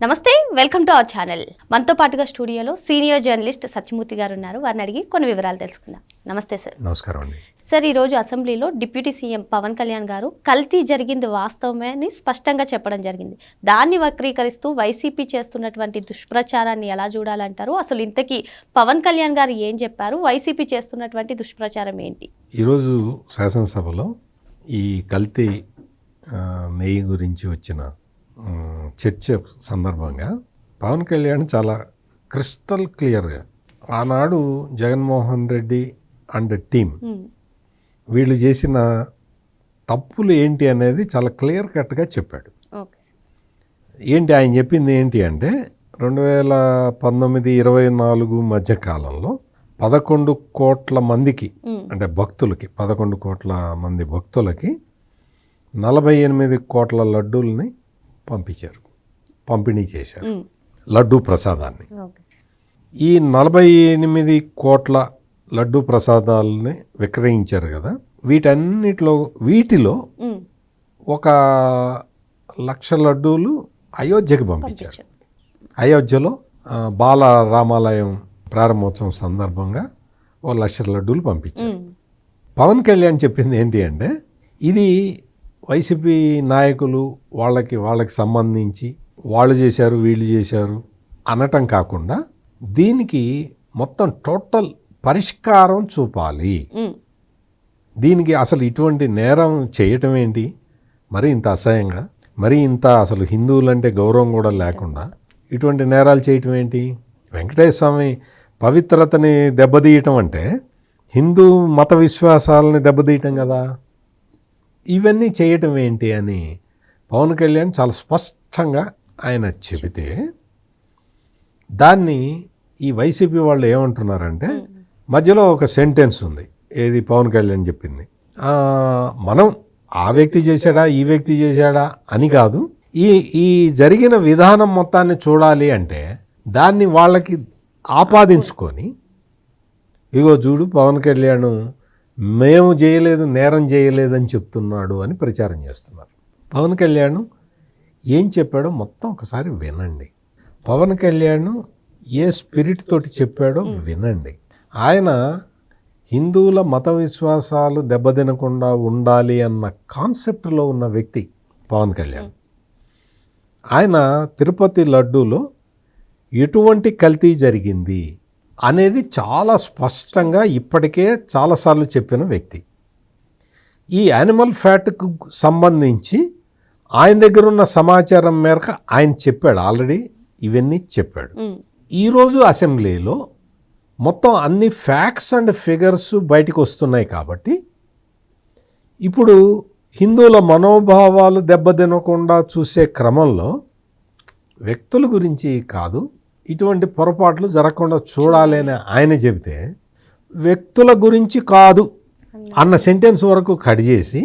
నమస్తే, welcome to our channel. మనతో పాటుగా స్టూడియోలో సీనియర్ జర్నలిస్ట్ సత్యమూర్తి గారు ఉన్నారు. వారిని అడిగి కొన్ని వివరాలు తెలుసుకుందాం. నమస్తే సార్. నమస్కారం అండి. సార్, ఈరోజు అసెంబ్లీలో డిప్యూటీ సీఎం పవన్ కళ్యాణ్ గారు కల్తీ జరిగింది వాస్తవమే అని స్పష్టంగా చెప్పడం జరిగింది. దాన్ని వక్రీకరిస్తూ వైసీపీ చేస్తున్నటువంటి దుష్ప్రచారాన్ని ఎలా చూడాలంటారు? అసలు ఇంతకీ పవన్ కళ్యాణ్ గారు ఏం చెప్పారు? వైసీపీ చేస్తున్నటువంటి దుష్ప్రచారం ఏంటి? ఈరోజు శాసనసభలో ఈ కల్తీ నెయ్యి గురించి వచ్చిన చర్చ సందర్భంగా పవన్ కళ్యాణ్ చాలా క్రిస్టల్ క్లియర్గా ఆనాడు జగన్మోహన్ రెడ్డి అండ్ టీమ్ వీళ్ళు చేసిన తప్పులు ఏంటి అనేది చాలా క్లియర్ కట్గా చెప్పాడు. ఏంటి ఆయన చెప్పింది ఏంటి అంటే 2019-24 మధ్య కాలంలో 11 కోట్ల మందికి అంటే భక్తులకి 11 కోట్ల మంది భక్తులకి 48 కోట్ల లడ్డూల్ని పంపిణీ చేశారు, లడ్డూ ప్రసాదాన్ని. ఈ 48 కోట్ల లడ్డూ ప్రసాదాలని విక్రయించారు కదా, వీటిలో 1,00,000 లడ్డూలు అయోధ్యకి పంపించారు. అయోధ్యలో బాల రామాలయం ప్రారంభోత్సవం సందర్భంగా 1,00,000 లడ్డూలు పంపించారు. పవన్ కళ్యాణ్ చెప్పింది ఏంటి అంటే, ఇది వైసీపీ నాయకులు వాళ్ళకి సంబంధించి వాళ్ళు చేశారు వీళ్ళు చేశారు అనటం కాకుండా దీనికి మొత్తం టోటల్ పరిష్కారం చూపాలి. దీనికి అసలు ఇటువంటి నేరం చేయటం ఏంటి, మరి ఇంత అసహ్యంగా, మరి ఇంత అసలు హిందువులంటే గౌరవం కూడా లేకుండా ఇటువంటి నేరాలు చేయటం ఏంటి? వెంకటేశ్వర స్వామి పవిత్రతని దెబ్బతీయటం అంటే హిందూ మత విశ్వాసాలని దెబ్బతీయటం కదా. ఇవన్నీ చేయటం ఏంటి అని పవన్ కళ్యాణ్ చాలా స్పష్టంగా ఆయన చెబితే, దాన్ని ఈ వైసీపీ వాళ్ళు ఏమంటున్నారంటే, మధ్యలో ఒక సెంటెన్స్ ఉంది, ఏది పవన్ కళ్యాణ్ చెప్పింది, మనం ఆ వ్యక్తి చేశాడా ఈ వ్యక్తి చేశాడా అని కాదు, ఈ జరిగిన విధానం మొత్తాన్ని చూడాలి అంటే దాన్ని వాళ్ళకి ఆపాదించుకొని, ఇగో చూడు పవన్ కళ్యాణ్ మేము చేయలేదు, నేరం చేయలేదని చెప్తున్నాడు అని ప్రచారం చేస్తున్నారు. పవన్ కళ్యాణ్ ఏం చెప్పాడో మొత్తం ఒకసారి వినండి. పవన్ కళ్యాణ్ ఏ స్పిరిట్ తోటి చెప్పాడో వినండి. ఆయన హిందువుల మత విశ్వాసాలు దెబ్బతినకుండా ఉండాలి అన్న కాన్సెప్ట్లో ఉన్న వ్యక్తి పవన్ కళ్యాణ్. ఆయన తిరుపతి లడ్డూలో ఎటువంటి కల్తీ జరిగింది అనేది చాలా స్పష్టంగా ఇప్పటికే చాలాసార్లు చెప్పిన వ్యక్తి. ఈ యానిమల్ ఫ్యాట్కు సంబంధించి ఆయన దగ్గర ఉన్న సమాచారం మేరకు ఆయన చెప్పాడు, ఆల్రెడీ ఇవన్నీ చెప్పాడు. ఈరోజు అసెంబ్లీలో మొత్తం అన్ని ఫ్యాక్ట్స్ అండ్ ఫిగర్స్ బయటకు వస్తున్నాయి కాబట్టి ఇప్పుడు హిందువుల మనోభావాలు దెబ్బతినకుండా చూసే క్రమంలో వ్యక్తుల గురించి కాదు, ఇటువంటి పొరపాట్లు జరగకుండా చూడాలి అని ఆయన చెబితే, వ్యక్తుల గురించి కాదు అన్న సెంటెన్స్ వరకు కట్ చేసి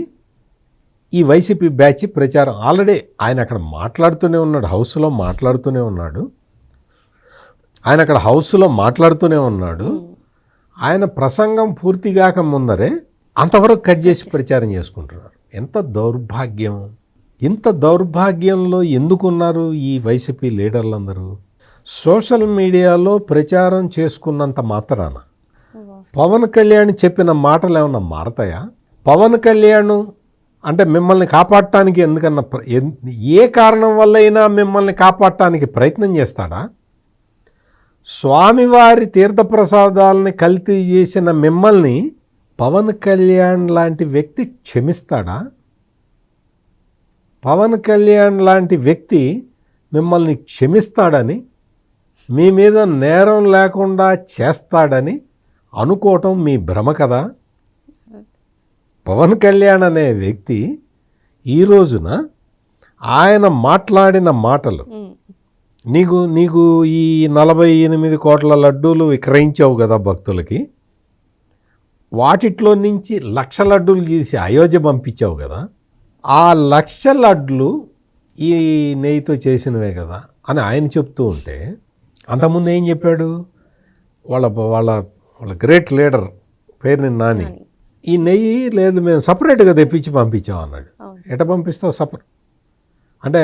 ఈ వైసీపీ బ్యాచ్ ప్రచారం, ఆల్రెడీ ఆయన అక్కడ మాట్లాడుతూనే ఉన్నాడు, హౌస్లో మాట్లాడుతూనే ఉన్నాడు. ఆయన ప్రసంగం పూర్తిగాక ముందరే అంతవరకు కట్ చేసి ప్రచారం చేసుకుంటున్నారు. ఎంత దౌర్భాగ్యం! ఇంత దౌర్భాగ్యంలో ఎందుకున్నారు ఈ వైసీపీ లీడర్లందరూ? సోషల్ మీడియాలో ప్రచారం చేసుకున్నంత మాత్రాన పవన్ కళ్యాణ్ చెప్పిన మాటలు ఏమన్నా మారతాయా? పవన్ కళ్యాణ్ అంటే మిమ్మల్ని కాపాడటానికి ఎందుకన్నా ఏ కారణం వల్ల అయినా మిమ్మల్ని కాపాడటానికి ప్రయత్నం చేస్తాడా? స్వామివారి తీర్థప్రసాదాలని కల్తీ చేసిన మిమ్మల్ని పవన్ కళ్యాణ్ లాంటి వ్యక్తి క్షమిస్తాడా? పవన్ కళ్యాణ్ లాంటి వ్యక్తి మిమ్మల్ని క్షమిస్తాడని, మీ మీద నేరం లేకుండా చేస్తాడని అనుకోవటం మీ భ్రమ కదా. పవన్ కళ్యాణ్ అనే వ్యక్తి ఈ రోజున ఆయన మాట్లాడిన మాటలు, నీకు ఈ 48 కోట్ల లడ్డూలు విక్రయించావు కదా భక్తులకి, వాటిట్లో నుంచి 1,00,000 లడ్డూలు తీసి అయోధ్య పంపించావు కదా, ఆ 1,00,000 లడ్లు ఈ నెయ్యితో చేసినవే కదా అని ఆయన చెప్తూ ఉంటే, అంతకుముందు ఏం చెప్పాడు, వాళ్ళ గ్రేట్ లీడర్ పేరుని నాని, ఈ నెయ్యి లేదు మేము సపరేట్గా తెప్పించి పంపించాం అన్నాడు. ఎట పంపిస్తావు? అంటే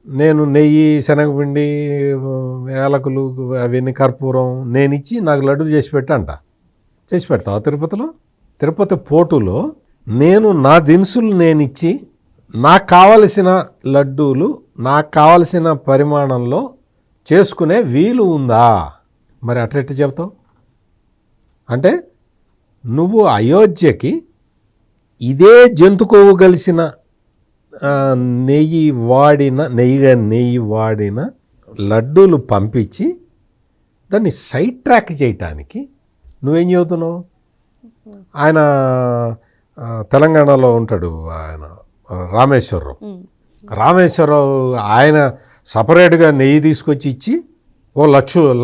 నేను నెయ్యి, శనగపిండి, యాలకులు, అవన్నీ కర్పూరం నేను ఇచ్చి నాకు లడ్డు చేసి పెట్టంట. చేసి పెడతావా తిరుపతిలో? తిరుపతి పోర్టులో నేను నా దినుసులు నేను ఇచ్చి నాకు కావలసిన లడ్డూలు నాకు కావలసిన పరిమాణంలో చేసుకునే వీలు ఉందా? మరి అట్లెట్టు చెప్తావు? అంటే నువ్వు అయోధ్యకి ఇదే జంతు కొవ్వు కలిసిన నెయ్యి వాడిన లడ్డూలు పంపించి దాన్ని సైడ్ ట్రాక్ చేయటానికి నువ్వేం చెబుతున్నావు? ఆయన తెలంగాణలో ఉంటాడు, ఆయన రామేశ్వరరావు ఆయన సపరేట్గా నెయ్యి తీసుకొచ్చి ఇచ్చి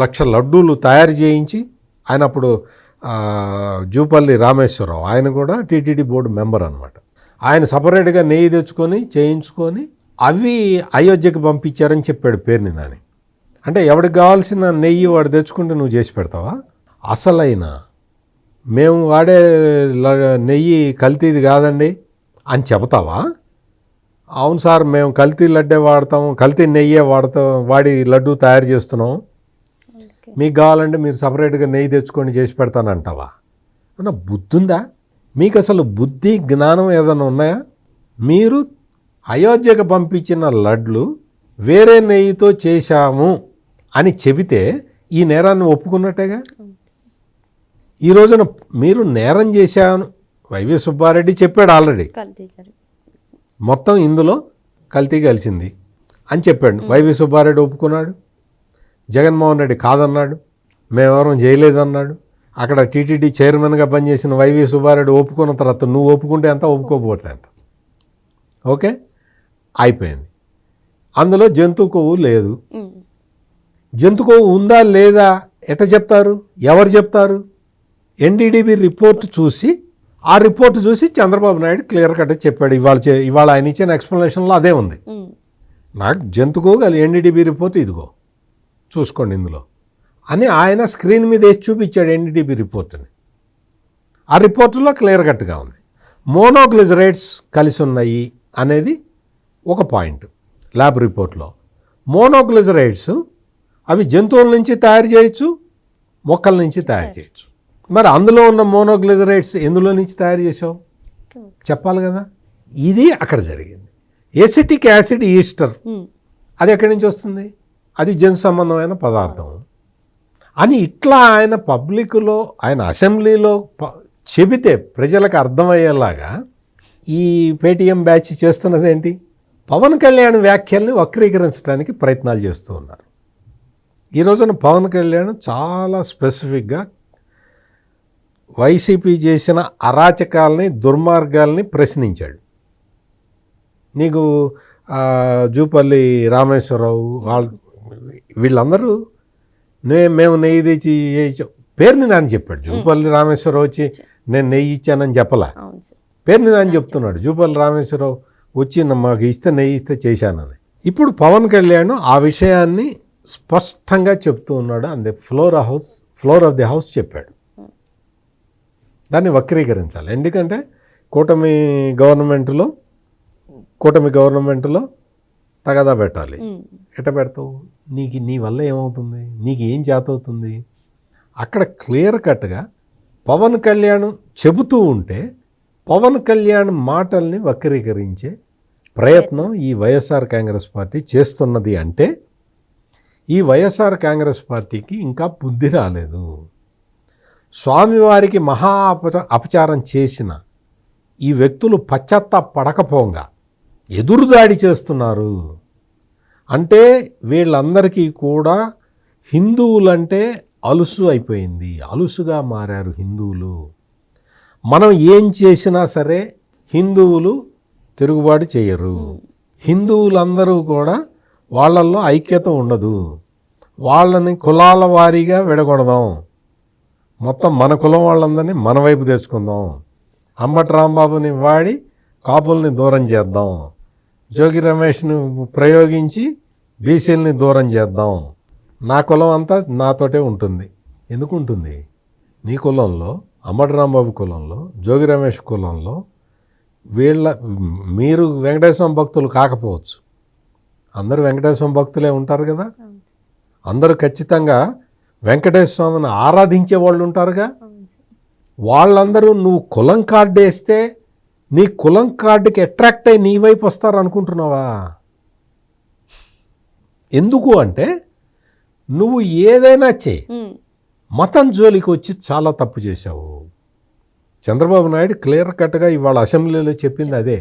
లక్ష లడ్డూలు తయారు చేయించి, ఆయన అప్పుడు జూపల్లి రామేశ్వరరావు ఆయన కూడా టీటీడీ బోర్డు మెంబర్ అనమాట. ఆయన సపరేట్గా నెయ్యి తెచ్చుకొని చేయించుకొని అవి అయోధ్యకి పంపించారని చెప్పాడు పేరుని నాని. అంటే ఎవరికి కావాల్సిన నెయ్యి వాడు తెచ్చుకుంటే నువ్వు చేసి పెడతావా? అసలైన మేము వాడే నెయ్యి కల్తీది కాదండి అని చెబుతావా? అవును సార్, మేము కల్తీ లడ్డే వాడతాము, కల్తీ నెయ్యే వాడి లడ్డు తయారు చేస్తున్నాం, మీకు కావాలంటే మీరు సపరేట్గా నెయ్యి తెచ్చుకొని చేసి పెడతానంటావా? అన్న బుద్ధి ఉందా మీకు? అసలు బుద్ధి జ్ఞానం ఏదైనా ఉన్నాయా? మీరు అయోధ్యకు పంపించిన లడ్లు వేరే నెయ్యితో చేశాము అని చెబితే ఈ నేరాన్ని ఒప్పుకున్నట్టేగా. ఈ రోజున మీరు నేరం చేశాను, వైవి సుబ్బారెడ్డి చెప్పాడు ఆల్రెడీ, మొత్తం ఇందులో కల్తీ కలిసింది అని చెప్పాడు. వైవి సుబ్బారెడ్డి ఒప్పుకున్నాడు, జగన్మోహన్ రెడ్డి కాదన్నాడు, మేమెవరం చేయలేదన్నాడు. అక్కడ టీటీడీ చైర్మన్గా పనిచేసిన వైవి సుబ్బారెడ్డి ఒప్పుకున్న తర్వాత నువ్వు ఒప్పుకుంటే ఎంత, ఒప్పుకోకపోతే ఎంత. ఓకే, అయిపోయింది. అందులో జంతు కొవ్వు లేదు. జంతు కొవ్వు ఉందా లేదా ఎట్ట చెప్తారు? ఎవరు చెప్తారు? ఎన్డీడీబీ రిపోర్ట్ చూసి, ఆ రిపోర్ట్ చూసి చంద్రబాబు నాయుడు క్లియర్ కట్ చెప్పాడు. ఇవాళ ఆయన ఇచ్చిన ఎక్స్ప్లెనేషన్లో అదే ఉంది. నాకు జంతు కొవ్వు ఎన్డీడీబీ రిపోర్ట్ ఇదిగో చూసుకోండి ఇందులో అని ఆయన స్క్రీన్ మీద వేసి చూపించాడు ఎన్డీడీబీ రిపోర్ట్ని. ఆ రిపోర్టులో క్లియర్ కట్గా ఉంది. మోనోగ్లిజరైడ్స్ కలిసి ఉన్నాయి అనేది ఒక పాయింట్ ల్యాబ్ రిపోర్ట్లో. మోనోగ్లిజరైడ్స్ అవి జంతువుల నుంచి తయారు చేయొచ్చు, మొక్కల నుంచి తయారు చేయొచ్చు. మరి అందులో ఉన్న మోనోగ్లిజరైడ్స్ ఎందులో నుంచి తయారు చేసావు చెప్పాలి కదా. ఇది అక్కడ జరిగింది. ఎసిటిక్ యాసిడ్ ఈస్టర్ అది ఎక్కడి నుంచి వస్తుంది? అది జంతు సంబంధమైన పదార్థం అని ఇట్లా ఆయన పబ్లిక్లో, ఆయన అసెంబ్లీలో చెబితే ప్రజలకు అర్థమయ్యేలాగా ఈ పేటీఎం బ్యాచ్ చేస్తున్నది ఏంటి? పవన్ కళ్యాణ్ వ్యాఖ్యల్ని వక్రీకరించడానికి ప్రయత్నాలు చేస్తూ ఉన్నారు. ఈ రోజున పవన్ కళ్యాణ్ చాలా స్పెసిఫిక్గా వైసీపీ చేసిన అరాచకాలని, దుర్మార్గాల్ని ప్రశ్నించాడు. నీకు జూపల్లి రామేశ్వరరావు వీళ్ళందరూ మేము నెయ్యి తెచ్చి పేరుని నాని చెప్పాడు. జూపల్లి రామేశ్వరరావు వచ్చి నేను నెయ్యి ఇచ్చానని చెప్పలా, పేరుని నాని చెప్తున్నాడు. జూపల్లి రామేశ్వరరావు వచ్చి మాకు ఇస్తే నెయ్యి ఇస్తే చేశానని. ఇప్పుడు పవన్ కళ్యాణ్ ఆ విషయాన్ని స్పష్టంగా చెప్తూ ఉన్నాడు. అందే ఫ్లోర్ ఆఫ్ ది హౌస్ చెప్పాడు. దాన్ని వక్రీకరించాలి. ఎందుకంటే కూటమి గవర్నమెంట్లో తగదా పెట్టాలి. ఎట్ట పెడతావు? నీ వల్ల ఏమవుతుంది? నీకు ఏం చేతవుతుంది? అక్కడ క్లియర్ కట్గా పవన్ కళ్యాణ్ చెబుతూ ఉంటే పవన్ కళ్యాణ్ మాటల్ని వక్రీకరించే ప్రయత్నం ఈ వైఎస్ఆర్ కాంగ్రెస్ పార్టీ చేస్తున్నది. అంటే ఈ వైఎస్ఆర్ కాంగ్రెస్ పార్టీకి ఇంకా బుద్ధి రాలేదు. స్వామివారికి మహా అపచారం చేసిన ఈ వ్యక్తులు పశ్చాత్తాపడకపోగా ఎదురుదాడి చేస్తున్నారు. అంటే వీళ్ళందరికీ కూడా హిందువులంటే అలుసు అయిపోయింది, అలుసుగా మారారు హిందువులు. మనం ఏం చేసినా సరే హిందువులు తిరుగుబాటు చేయరు. హిందువులందరూ కూడా వాళ్ళల్లో ఐక్యత ఉండదు. వాళ్ళని కులాల వారీగా విడగొడదాం, మొత్తం మన కులం వాళ్ళందరినీ మన వైపు తెచ్చుకుందాం, అంబటి రాంబాబుని వాడి కాపుల్ని దూరం చేద్దాం, జోగి రమేష్ను ప్రయోగించి బీసీలని దూరం చేద్దాం, నా కులం అంతా నాతోటే ఉంటుంది. ఎందుకు ఉంటుంది? నీ కులంలో, అంబటి రాంబాబు కులంలో, జోగి రమేష్ కులంలో మీరు వెంకటేశ్వర భక్తులు కాకపోవచ్చు, అందరూ వెంకటేశ్వర భక్తులే ఉంటారు కదా, అందరూ ఖచ్చితంగా వెంకటేశ్వర స్వామిని ఆరాధించే వాళ్ళు ఉంటారుగా. వాళ్ళందరూ నువ్వు కులం కార్డు వేస్తే నీ కులం కార్డుకి అట్రాక్ట్ అయ్యి నీ వైపు వస్తారు అనుకుంటున్నావా? ఎందుకు అంటే నువ్వు ఏదైనా చేయి, మతం జోలికి వచ్చి చాలా తప్పు చేశావు. చంద్రబాబు నాయుడు క్లియర్ కట్గా ఇవాళ అసెంబ్లీలో చెప్పింది అదే.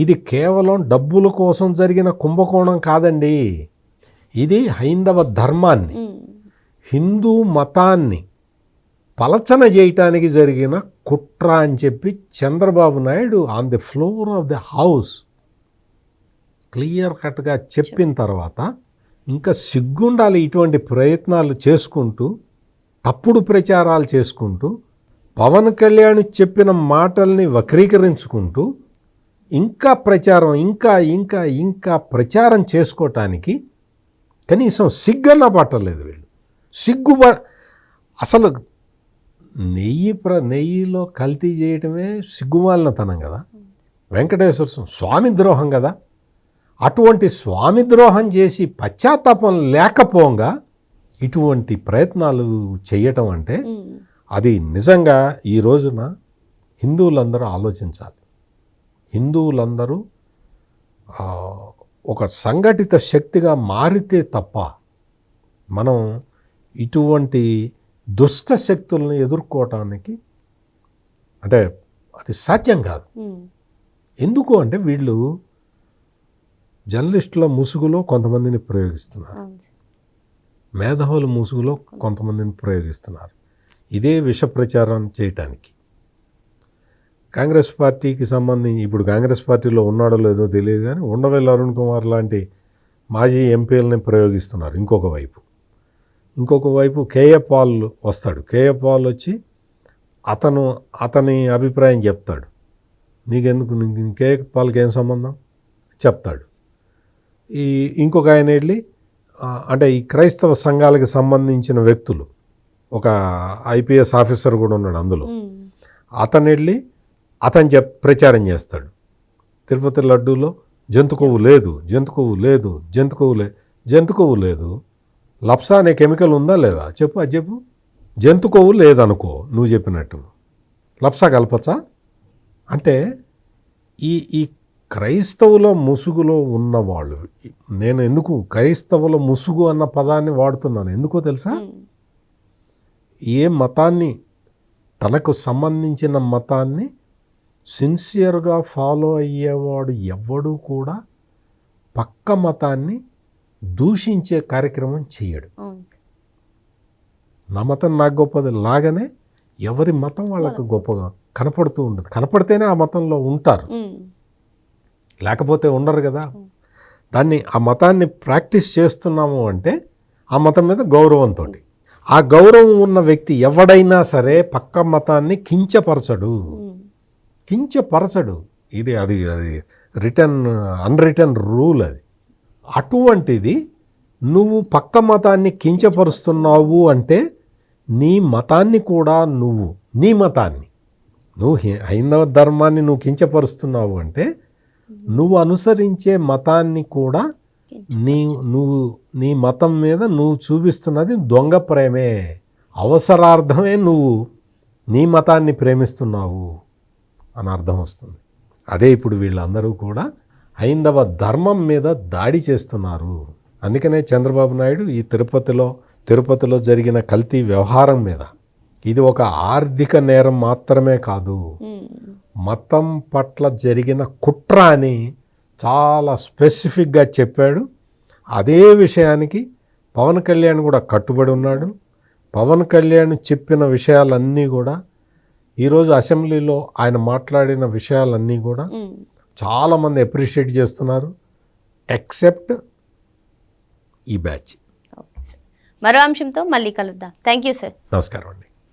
ఇది కేవలం డబ్బుల కోసం జరిగిన కుంభకోణం కాదండి, ఇది హైందవ ధర్మాన్ని, హిందూ మతాన్ని పలచన చేయటానికి జరిగిన కుట్ర అని చెప్పి Chandrababu Naidu on the floor of the house clear కట్గా చెప్పిన తర్వాత ఇంకా సిగ్గుండాలి ఇటువంటి ప్రయత్నాలు చేసుకుంటూ, తప్పుడు ప్రచారాలు చేసుకుంటూ, పవన్ కళ్యాణ్ చెప్పిన మాటల్ని వక్రీకరించుకుంటూ ఇంకా ప్రచారం ఇంకా ఇంకా ఇంకా ప్రచారం చేసుకోవటానికి కనీసం సిగ్గన్నా పట్టలేదు వీళ్ళు. అసలు నెయ్యిలో కల్తీ చేయటమే సిగ్గుమాలినతనం కదా, వెంకటేశ్వర స్వామి ద్రోహం కదా. అటువంటి స్వామి ద్రోహం చేసి పశ్చాత్తాపం లేకపోగా ఇటువంటి ప్రయత్నాలు చేయటం అంటే అది నిజంగా ఈ రోజున హిందువులందరూ ఆలోచించాలి. హిందువులందరూ ఒక సంఘటిత శక్తిగా మారితే తప్ప మనం ఇటువంటి దుష్ట శక్తులను ఎదుర్కోవటానికి అంటే అది సాధ్యం కాదు. ఎందుకు అంటే వీళ్ళు జర్నలిస్టుల ముసుగులో కొంతమందిని ప్రయోగిస్తున్నారు, మేధావుల ముసుగులో కొంతమందిని ప్రయోగిస్తున్నారు ఇదే విష ప్రచారం చేయటానికి. కాంగ్రెస్ పార్టీకి సంబంధించి ఇప్పుడు కాంగ్రెస్ పార్టీలో ఉన్నాడో లేదో తెలియదు కానీ ఉండవల్లి అరుణ్ కుమార్ లాంటి మాజీ ఎంపీలని ప్రయోగిస్తున్నారు. ఇంకొక వైపు కేఏ పాల్ వస్తాడు. కేఏ పాల్ వచ్చి అతని అభిప్రాయం చెప్తాడు. నీకెందుకు, కేఏ పాల్కి ఏం సంబంధం చెప్తాడు. ఇంకొక ఆయన వెళ్ళి అంటే ఈ క్రైస్తవ సంఘాలకు సంబంధించిన వ్యక్తులు, ఒక ఐపీఎస్ ఆఫీసర్ కూడా ఉన్నాడు అందులో, అతను వెళ్ళి ప్రచారం చేస్తాడు. తిరుపతి లడ్డూలో జంతు కొవ్వు లేదు, లప్సా అనే కెమికల్ ఉందా లేదా చెప్పు, అది చెప్పు. జంతు కొవ్వు లేదనుకో నువ్వు చెప్పినట్టు, లప్సా కలపచ్చా అంటే ఈ క్రైస్తవుల ముసుగులో ఉన్నవాళ్ళు. నేను ఎందుకు క్రైస్తవుల ముసుగు అన్న పదాన్ని వాడుతున్నాను ఎందుకో తెలుసా? ఏ మతాన్ని, తనకు సంబంధించిన మతాన్ని సిన్సియర్గా ఫాలో అయ్యేవాడు ఎవడు కూడా పక్క మతాన్ని దూషించే కార్యక్రమం చేయడు. నా మతం నాకు గొప్పది లాగానే ఎవరి మతం వాళ్ళకు గొప్పగా కనపడుతూ ఉండదు. కనపడితేనే ఆ మతంలో ఉంటారు, లేకపోతే ఉండరు కదా. ఆ మతాన్ని ప్రాక్టీస్ చేస్తున్నాము అంటే ఆ మతం మీద గౌరవంతో, ఆ గౌరవం ఉన్న వ్యక్తి ఎవడైనా సరే పక్క మతాన్ని కించపరచడు. అది అన్రిటన్ రూల్ అది. అటువంటిది నువ్వు పక్క మతాన్ని కించపరుస్తున్నావు అంటే నీ మతాన్ని కూడా నువ్వు హైందవ ధర్మాన్ని నువ్వు కించపరుస్తున్నావు అంటే నువ్వు అనుసరించే మతాన్ని కూడా నీ మతం మీద నువ్వు చూపిస్తున్నది దొంగ ప్రేమే, అవసరార్థమే నువ్వు నీ మతాన్ని ప్రేమిస్తున్నావు అని అర్థం వస్తుంది. అదే ఇప్పుడు వీళ్ళందరూ కూడా హైందవ ధర్మం మీద దాడి చేస్తున్నారు. అందుకనే చంద్రబాబు నాయుడు ఈ తిరుపతిలో జరిగిన కల్తీ వ్యవహారం మీద ఇది ఒక ఆర్థిక నేరం మాత్రమే కాదు, మతం పట్ల జరిగిన కుట్ర అని చాలా స్పెసిఫిక్గా చెప్పాడు. అదే విషయానికి పవన్ కళ్యాణ్ కూడా కట్టుబడి ఉన్నాడు. పవన్ కళ్యాణ్ చెప్పిన విషయాలన్నీ కూడా ఈరోజు అసెంబ్లీలో ఆయన మాట్లాడిన విషయాలన్నీ కూడా చాలామంది అప్రిషియేట్ చేస్తున్నారు, ఎక్సెప్ట్ ఈ బ్యాచ్. మరో అంశంతో మళ్ళీ కలుద్దాం. Thank you sir. నమస్కారం అండి.